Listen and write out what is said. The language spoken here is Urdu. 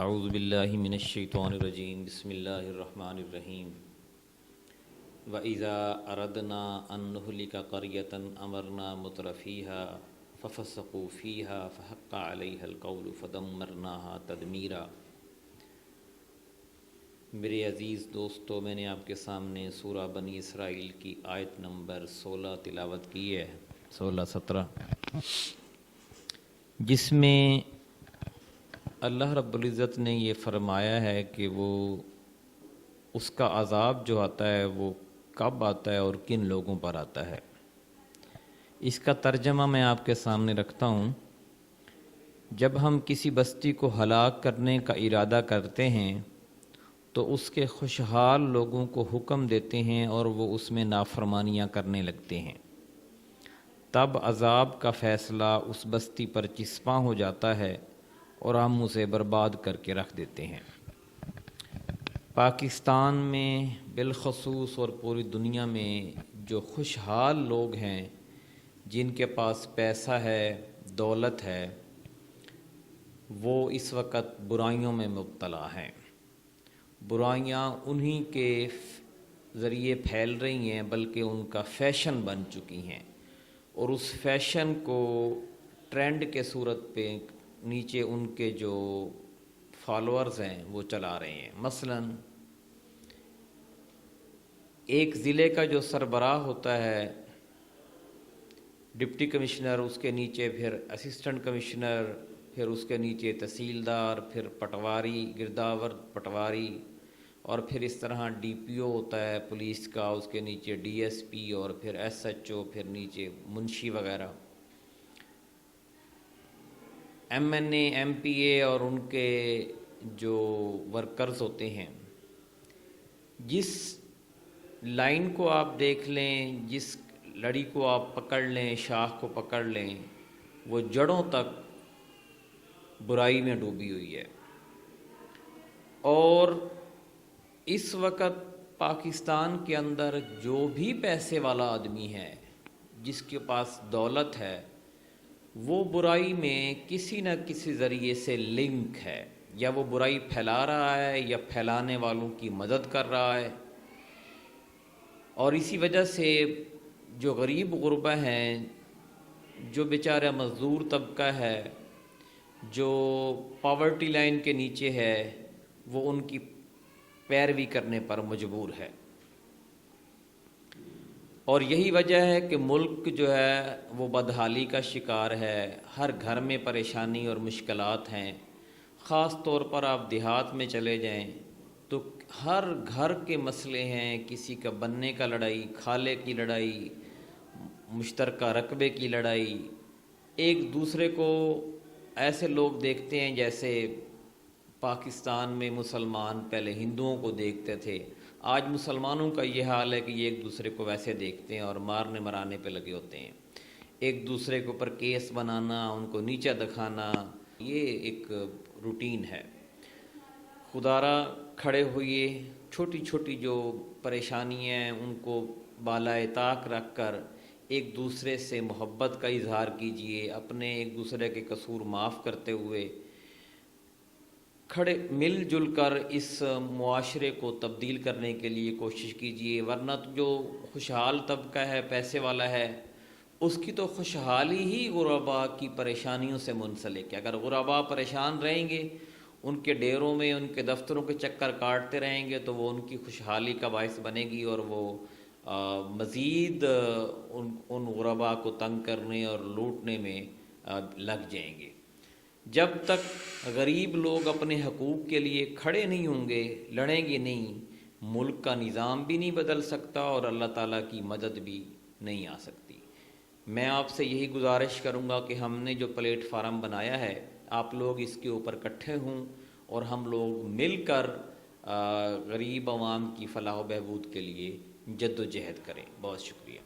اعوذ باللہ من الشیطان الرجیم بسم اللہ الرحمن الرحیم وَإِذَا أَرَدْنَا أَن نُهْلِكَ قَرْيَةً أَمَرْنَا مُتْرَفِيهَا فَفَسَقُوا فِيهَا فَحَقَّ عَلَيْهَا الْقَوْلُ فَدَمَّرْنَاهَا تَدْمِيرًا۔ میرے عزیز دوستو، میں نے آپ کے سامنے سورہ بنی اسرائیل کی آیت نمبر 16 تلاوت کی ہے، 16-17، جس میں اللہ رب العزت نے یہ فرمایا ہے کہ وہ اس کا عذاب جو آتا ہے وہ کب آتا ہے اور کن لوگوں پر آتا ہے۔ اس کا ترجمہ میں آپ کے سامنے رکھتا ہوں۔ جب ہم کسی بستی کو ہلاک کرنے کا ارادہ کرتے ہیں تو اس کے خوشحال لوگوں کو حکم دیتے ہیں اور وہ اس میں نافرمانیاں کرنے لگتے ہیں، تب عذاب کا فیصلہ اس بستی پر چسپاں ہو جاتا ہے اور ہم اسے برباد کر کے رکھ دیتے ہیں۔ پاکستان میں بالخصوص اور پوری دنیا میں جو خوشحال لوگ ہیں، جن کے پاس پیسہ ہے، دولت ہے، وہ اس وقت برائیوں میں مبتلا ہیں۔ برائیاں انہی کے ذریعے پھیل رہی ہیں، بلکہ ان کا فیشن بن چکی ہیں، اور اس فیشن کو ٹرینڈ کے صورت پہ نیچے ان کے جو فالوورز ہیں وہ چلا رہے ہیں۔ مثلا ایک ضلع کا جو سربراہ ہوتا ہے، ڈپٹی کمشنر، اس کے نیچے پھر اسسٹنٹ کمشنر، پھر اس کے نیچے تحصیلدار، پھر پٹواری، گرداور پٹواری، اور پھر اس طرح ڈی پی او ہوتا ہے پولیس کا، اس کے نیچے ڈی ایس پی، اور پھر ایس ایچ او، پھر نیچے منشی وغیرہ، ایم این اے، ایم پی اے اور ان کے جو ورکرز ہوتے ہیں۔ جس لائن کو آپ دیکھ لیں، جس لڑی کو آپ پکڑ لیں، شاخ کو پکڑ لیں، وہ جڑوں تک برائی میں ڈوبی ہوئی ہے۔ اور اس وقت پاکستان کے اندر جو بھی پیسے والا آدمی ہے، جس کے پاس دولت ہے، وہ برائی میں کسی نہ کسی ذریعے سے لنک ہے، یا وہ برائی پھیلا رہا ہے یا پھیلانے والوں کی مدد کر رہا ہے۔ اور اسی وجہ سے جو غریب غربا ہیں، جو بیچارہ مزدور طبقہ ہے، جو پاورٹی لائن کے نیچے ہے، وہ ان کی پیروی کرنے پر مجبور ہے۔ اور یہی وجہ ہے کہ ملک جو ہے وہ بدحالی کا شکار ہے، ہر گھر میں پریشانی اور مشکلات ہیں۔ خاص طور پر آپ دیہات میں چلے جائیں تو ہر گھر کے مسئلے ہیں، کسی کا بننے کا لڑائی، کھالے کی لڑائی، مشترکہ رقبے کی لڑائی، ایک دوسرے کو ایسے لوگ دیکھتے ہیں جیسے پاکستان میں مسلمان پہلے ہندوؤں کو دیکھتے تھے۔ آج مسلمانوں کا یہ حال ہے کہ یہ ایک دوسرے کو ویسے دیکھتے ہیں اور مارنے مرانے پہ لگے ہوتے ہیں، ایک دوسرے کے اوپر کیس بنانا، ان کو نیچا دکھانا، یہ ایک روٹین ہے۔ خدا را کھڑے ہوئے چھوٹی چھوٹی جو پریشانیاں ہیں ان کو بالائے طاق رکھ کر ایک دوسرے سے محبت کا اظہار کیجئے، اپنے ایک دوسرے کے قصور معاف کرتے ہوئے کھڑے مل جل کر اس معاشرے کو تبدیل کرنے کے لیے کوشش کیجئے، ورنہ تو جو خوشحال طبقہ ہے، پیسے والا ہے، اس کی تو خوشحالی ہی غربا کی پریشانیوں سے منسلک ہے۔ اگر غربا پریشان رہیں گے، ان کے ڈیروں میں، ان کے دفتروں کے چکر کاٹتے رہیں گے، تو وہ ان کی خوشحالی کا باعث بنے گی، اور وہ مزید ان غربا کو تنگ کرنے اور لوٹنے میں لگ جائیں گے۔ جب تک غریب لوگ اپنے حقوق کے لیے کھڑے نہیں ہوں گے، لڑیں گے نہیں، ملک کا نظام بھی نہیں بدل سکتا اور اللہ تعالیٰ کی مدد بھی نہیں آ سکتی۔ میں آپ سے یہی گزارش کروں گا کہ ہم نے جو پلیٹ فارم بنایا ہے، آپ لوگ اس کے اوپر اکٹھے ہوں اور ہم لوگ مل کر غریب عوام کی فلاح و بہبود کے لیے جد و جہد کریں۔ بہت شکریہ۔